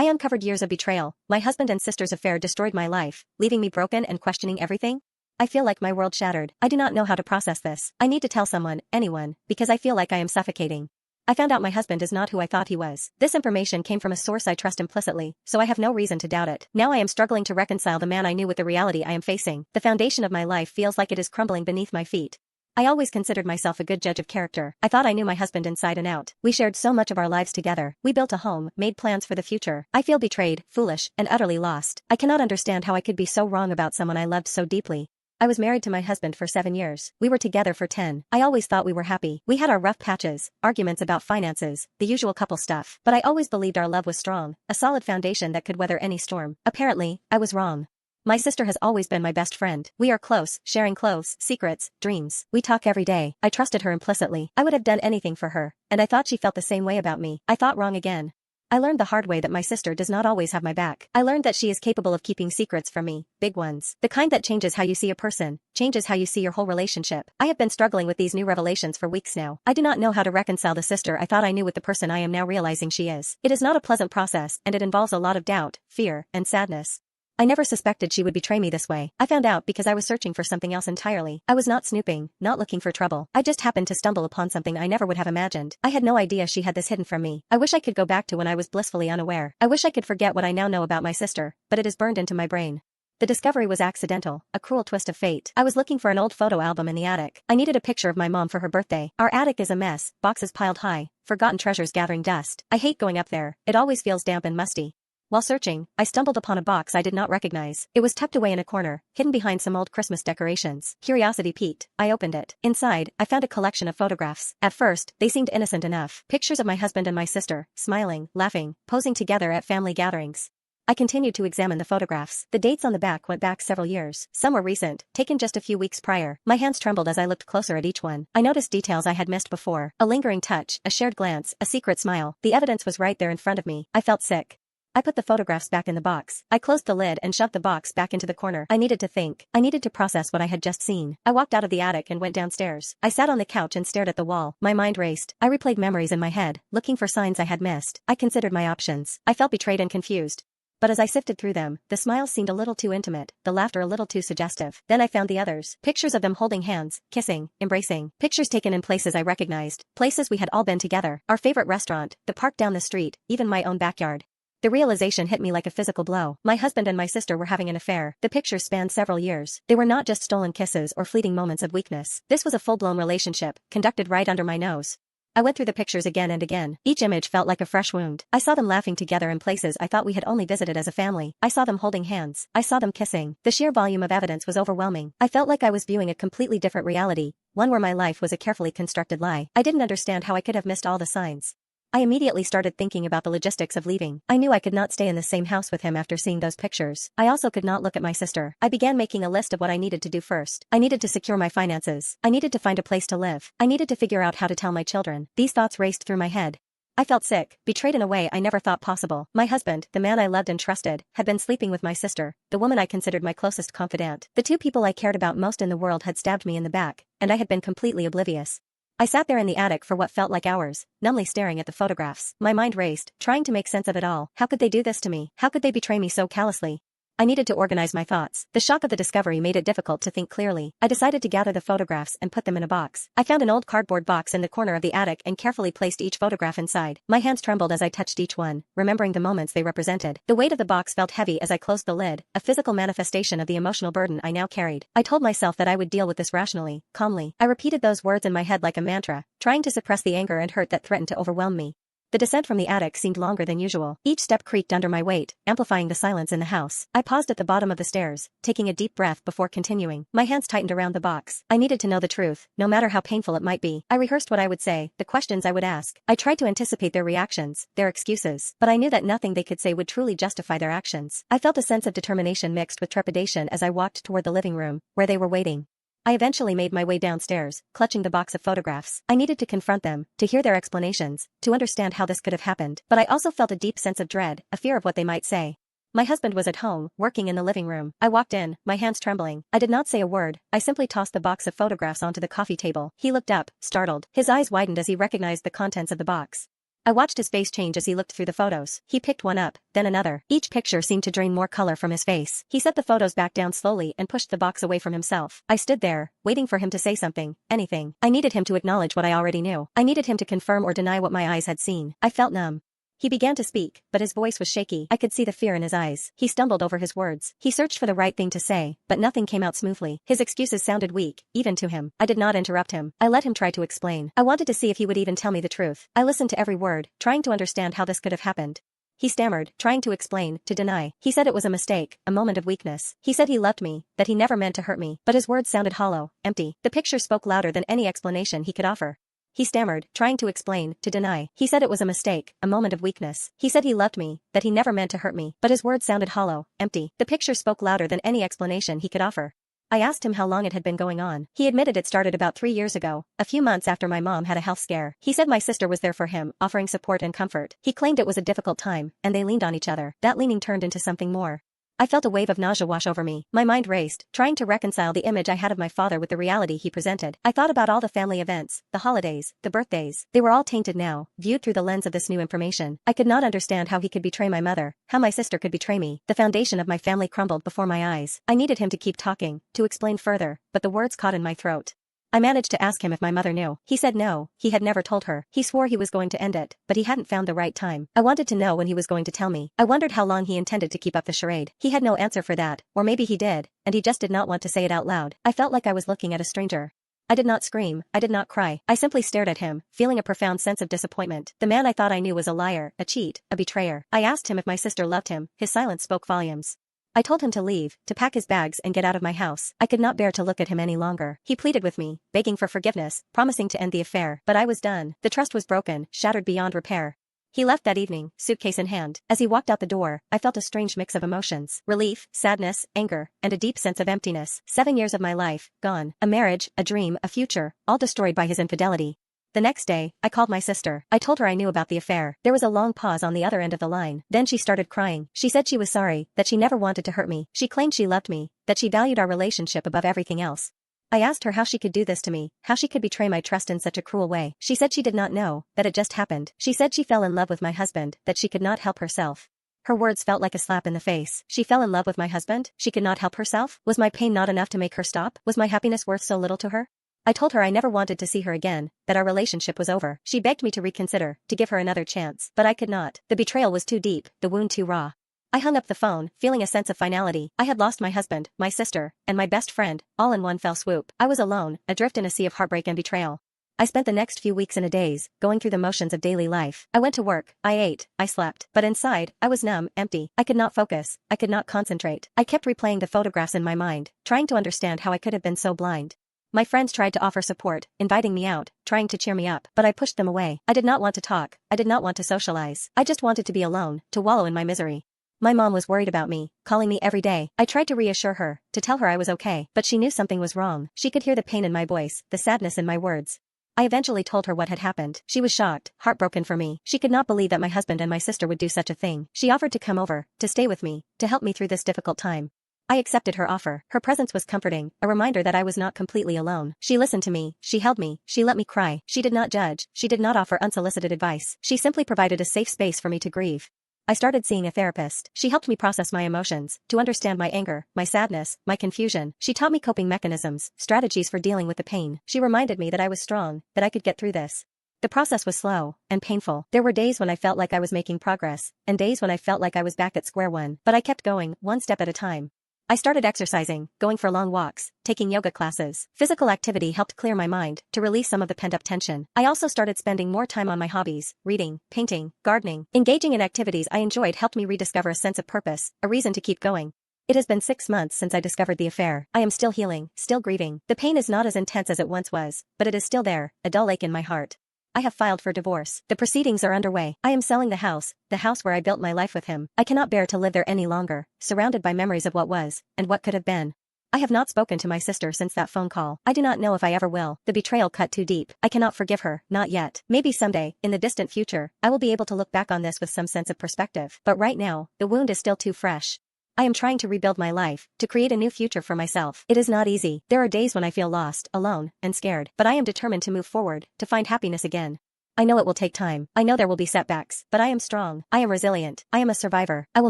I uncovered years of betrayal. My husband and sister's affair destroyed my life, leaving me broken and questioning everything. I feel like my world shattered. I do not know how to process this. I need to tell someone, anyone, because I feel like I am suffocating. I found out my husband is not who I thought he was. This information came from a source I trust implicitly, so I have no reason to doubt it. Now I am struggling to reconcile the man I knew with the reality I am facing. The foundation of my life feels like it is crumbling beneath my feet. I always considered myself a good judge of character. I thought I knew my husband inside and out. We shared so much of our lives together. We built a home, made plans for the future. I feel betrayed, foolish, and utterly lost. I cannot understand how I could be so wrong about someone I loved so deeply. I was married to my husband for 7 years. We were together for 10. I always thought we were happy. We had our rough patches, arguments about finances, the usual couple stuff. But I always believed our love was strong, a solid foundation that could weather any storm. Apparently, I was wrong. My sister has always been my best friend. We are close, sharing clothes, secrets, dreams. We talk every day. I trusted her implicitly. I would have done anything for her, and I thought she felt the same way about me. I thought wrong again. I learned the hard way that my sister does not always have my back. I learned that she is capable of keeping secrets from me, big ones. The kind that changes how you see a person, changes how you see your whole relationship. I have been struggling with these new revelations for weeks now. I do not know how to reconcile the sister I thought I knew with the person I am now realizing she is. It is not a pleasant process, and it involves a lot of doubt, fear, and sadness. I never suspected she would betray me this way. I found out because I was searching for something else entirely. I was not snooping, not looking for trouble. I just happened to stumble upon something I never would have imagined. I had no idea she had this hidden from me. I wish I could go back to when I was blissfully unaware. I wish I could forget what I now know about my sister, but it is burned into my brain. The discovery was accidental, a cruel twist of fate. I was looking for an old photo album in the attic. I needed a picture of my mom for her birthday. Our attic is a mess, boxes piled high, forgotten treasures gathering dust. I hate going up there. It always feels damp and musty. While searching, I stumbled upon a box I did not recognize. It was tucked away in a corner, hidden behind some old Christmas decorations. Curiosity piqued. I opened it. Inside, I found a collection of photographs. At first, they seemed innocent enough. Pictures of my husband and my sister, smiling, laughing, posing together at family gatherings. I continued to examine the photographs. The dates on the back went back several years. Some were recent, taken just a few weeks prior. My hands trembled as I looked closer at each one. I noticed details I had missed before. A lingering touch, a shared glance, a secret smile. The evidence was right there in front of me. I felt sick. I put the photographs back in the box. I closed the lid and shoved the box back into the corner. I needed to think. I needed to process what I had just seen. I walked out of the attic and went downstairs. I sat on the couch and stared at the wall. My mind raced. I replayed memories in my head, looking for signs I had missed. I considered my options. I felt betrayed and confused. But as I sifted through them, the smiles seemed a little too intimate, the laughter a little too suggestive. Then I found the others. Pictures of them holding hands, kissing, embracing. Pictures taken in places I recognized. Places we had all been together. Our favorite restaurant, the park down the street, even my own backyard. The realization hit me like a physical blow. My husband and my sister were having an affair. The pictures spanned several years. They were not just stolen kisses or fleeting moments of weakness. This was a full-blown relationship, conducted right under my nose. I went through the pictures again and again. Each image felt like a fresh wound. I saw them laughing together in places I thought we had only visited as a family. I saw them holding hands. I saw them kissing. The sheer volume of evidence was overwhelming. I felt like I was viewing a completely different reality, one where my life was a carefully constructed lie. I didn't understand how I could have missed all the signs. I immediately started thinking about the logistics of leaving. I knew I could not stay in the same house with him after seeing those pictures. I also could not look at my sister. I began making a list of what I needed to do first. I needed to secure my finances. I needed to find a place to live. I needed to figure out how to tell my children. These thoughts raced through my head. I felt sick, betrayed in a way I never thought possible. My husband, the man I loved and trusted, had been sleeping with my sister, the woman I considered my closest confidant. The two people I cared about most in the world had stabbed me in the back, and I had been completely oblivious. I sat there in the attic for what felt like hours, numbly staring at the photographs. My mind raced, trying to make sense of it all. How could they do this to me? How could they betray me so callously? I needed to organize my thoughts. The shock of the discovery made it difficult to think clearly. I decided to gather the photographs and put them in a box. I found an old cardboard box in the corner of the attic and carefully placed each photograph inside. My hands trembled as I touched each one, remembering the moments they represented. The weight of the box felt heavy as I closed the lid, a physical manifestation of the emotional burden I now carried. I told myself that I would deal with this rationally, calmly. I repeated those words in my head like a mantra, trying to suppress the anger and hurt that threatened to overwhelm me. The descent from the attic seemed longer than usual. Each step creaked under my weight, amplifying the silence in the house. I paused at the bottom of the stairs, taking a deep breath before continuing. My hands tightened around the box. I needed to know the truth, no matter how painful it might be. I rehearsed what I would say, the questions I would ask. I tried to anticipate their reactions, their excuses, but I knew that nothing they could say would truly justify their actions. I felt a sense of determination mixed with trepidation as I walked toward the living room, where they were waiting. I eventually made my way downstairs, clutching the box of photographs. I needed to confront them, to hear their explanations, to understand how this could have happened. But I also felt a deep sense of dread, a fear of what they might say. My husband was at home, working in the living room. I walked in, my hands trembling. I did not say a word. I simply tossed the box of photographs onto the coffee table. He looked up, startled. His eyes widened as he recognized the contents of the box. I watched his face change as he looked through the photos. He picked one up, then another. Each picture seemed to drain more color from his face. He set the photos back down slowly and pushed the box away from himself. I stood there, waiting for him to say something, anything. I needed him to acknowledge what I already knew. I needed him to confirm or deny what my eyes had seen. I felt numb. He began to speak, but his voice was shaky. I could see the fear in his eyes. He stumbled over his words. He searched for the right thing to say, but nothing came out smoothly. His excuses sounded weak, even to him. I did not interrupt him. I let him try to explain. I wanted to see if he would even tell me the truth. I listened to every word, trying to understand how this could have happened. He stammered, trying to explain, to deny. He said it was a mistake, a moment of weakness. He said he loved me, that he never meant to hurt me, but his words sounded hollow, empty. The picture spoke louder than any explanation he could offer. He stammered, trying to explain, to deny. He said it was a mistake, a moment of weakness. He said he loved me, that he never meant to hurt me, but his words sounded hollow, empty. The picture spoke louder than any explanation he could offer. I asked him how long it had been going on. He admitted it started about 3 years ago, a few months after my mom had a health scare. He said my sister was there for him, offering support and comfort. He claimed it was a difficult time, and they leaned on each other. That leaning turned into something more. I felt a wave of nausea wash over me. My mind raced, trying to reconcile the image I had of my father with the reality he presented. I thought about all the family events, the holidays, the birthdays. They were all tainted now, viewed through the lens of this new information. I could not understand how he could betray my mother, how my sister could betray me. The foundation of my family crumbled before my eyes. I needed him to keep talking, to explain further, but the words caught in my throat. I managed to ask him if my mother knew. He said no, he had never told her. He swore he was going to end it, but he hadn't found the right time. I wanted to know when he was going to tell me. I wondered how long he intended to keep up the charade. He had no answer for that, or maybe he did, and he just did not want to say it out loud. I felt like I was looking at a stranger. I did not scream, I did not cry. I simply stared at him, feeling a profound sense of disappointment. The man I thought I knew was a liar, a cheat, a betrayer. I asked him if my sister loved him. His silence spoke volumes. I told him to leave, to pack his bags and get out of my house. I could not bear to look at him any longer. He pleaded with me, begging for forgiveness, promising to end the affair. But I was done. The trust was broken, shattered beyond repair. He left that evening, suitcase in hand. As he walked out the door, I felt a strange mix of emotions. Relief, sadness, anger, and a deep sense of emptiness. 7 years of my life, gone. A marriage, a dream, a future, all destroyed by his infidelity. The next day, I called my sister. I told her I knew about the affair. There was a long pause on the other end of the line. Then she started crying. She said she was sorry, that she never wanted to hurt me. She claimed she loved me, that she valued our relationship above everything else. I asked her how she could do this to me, how she could betray my trust in such a cruel way. She said she did not know, that it just happened. She said she fell in love with my husband, that she could not help herself. Her words felt like a slap in the face. She fell in love with my husband? She could not help herself? Was my pain not enough to make her stop? Was my happiness worth so little to her? I told her I never wanted to see her again, that our relationship was over. She begged me to reconsider, to give her another chance, but I could not. The betrayal was too deep, the wound too raw. I hung up the phone, feeling a sense of finality. I had lost my husband, my sister, and my best friend, all in one fell swoop. I was alone, adrift in a sea of heartbreak and betrayal. I spent the next few weeks and a days, going through the motions of daily life. I went to work, I ate, I slept, but inside, I was numb, empty. I could not focus, I could not concentrate. I kept replaying the photographs in my mind, trying to understand how I could have been so blind. My friends tried to offer support, inviting me out, trying to cheer me up, but I pushed them away. I did not want to talk, I did not want to socialize. I just wanted to be alone, to wallow in my misery. My mom was worried about me, calling me every day. I tried to reassure her, to tell her I was okay, but she knew something was wrong. She could hear the pain in my voice, the sadness in my words. I eventually told her what had happened. She was shocked, heartbroken for me. She could not believe that my husband and my sister would do such a thing. She offered to come over, to stay with me, to help me through this difficult time. I accepted her offer. Her presence was comforting, a reminder that I was not completely alone. She listened to me, she held me, she let me cry. She did not judge, she did not offer unsolicited advice. She simply provided a safe space for me to grieve. I started seeing a therapist. She helped me process my emotions, to understand my anger, my sadness, my confusion. She taught me coping mechanisms, strategies for dealing with the pain. She reminded me that I was strong, that I could get through this. The process was slow and painful. There were days when I felt like I was making progress, and days when I felt like I was back at square one. But I kept going, one step at a time. I started exercising, going for long walks, taking yoga classes. Physical activity helped clear my mind, to release some of the pent-up tension. I also started spending more time on my hobbies, reading, painting, gardening. Engaging in activities I enjoyed helped me rediscover a sense of purpose, a reason to keep going. It has been 6 months since I discovered the affair. I am still healing, still grieving. The pain is not as intense as it once was, but it is still there, a dull ache in my heart. I have filed for divorce. The proceedings are underway. I am selling the house where I built my life with him. I cannot bear to live there any longer, surrounded by memories of what was, and what could have been. I have not spoken to my sister since that phone call. I do not know if I ever will. The betrayal cut too deep. I cannot forgive her, not yet. Maybe someday, in the distant future, I will be able to look back on this with some sense of perspective. But right now, the wound is still too fresh. I am trying to rebuild my life, to create a new future for myself. It is not easy. There are days when I feel lost, alone, and scared. But I am determined to move forward, to find happiness again. I know it will take time. I know there will be setbacks, but I am strong. I am resilient. I am a survivor. I will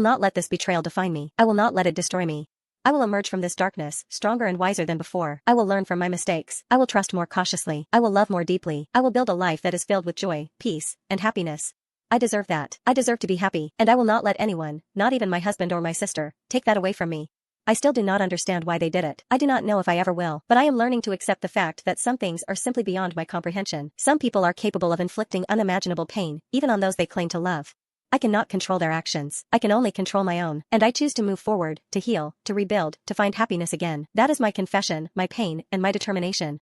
not let this betrayal define me. I will not let it destroy me. I will emerge from this darkness, stronger and wiser than before. I will learn from my mistakes. I will trust more cautiously. I will love more deeply. I will build a life that is filled with joy, peace, and happiness. I deserve that. I deserve to be happy, and I will not let anyone, not even my husband or my sister, take that away from me. I still do not understand why they did it. I do not know if I ever will, but I am learning to accept the fact that some things are simply beyond my comprehension. Some people are capable of inflicting unimaginable pain, even on those they claim to love. I cannot control their actions. I can only control my own, and I choose to move forward, to heal, to rebuild, to find happiness again. That is my confession, my pain, and my determination.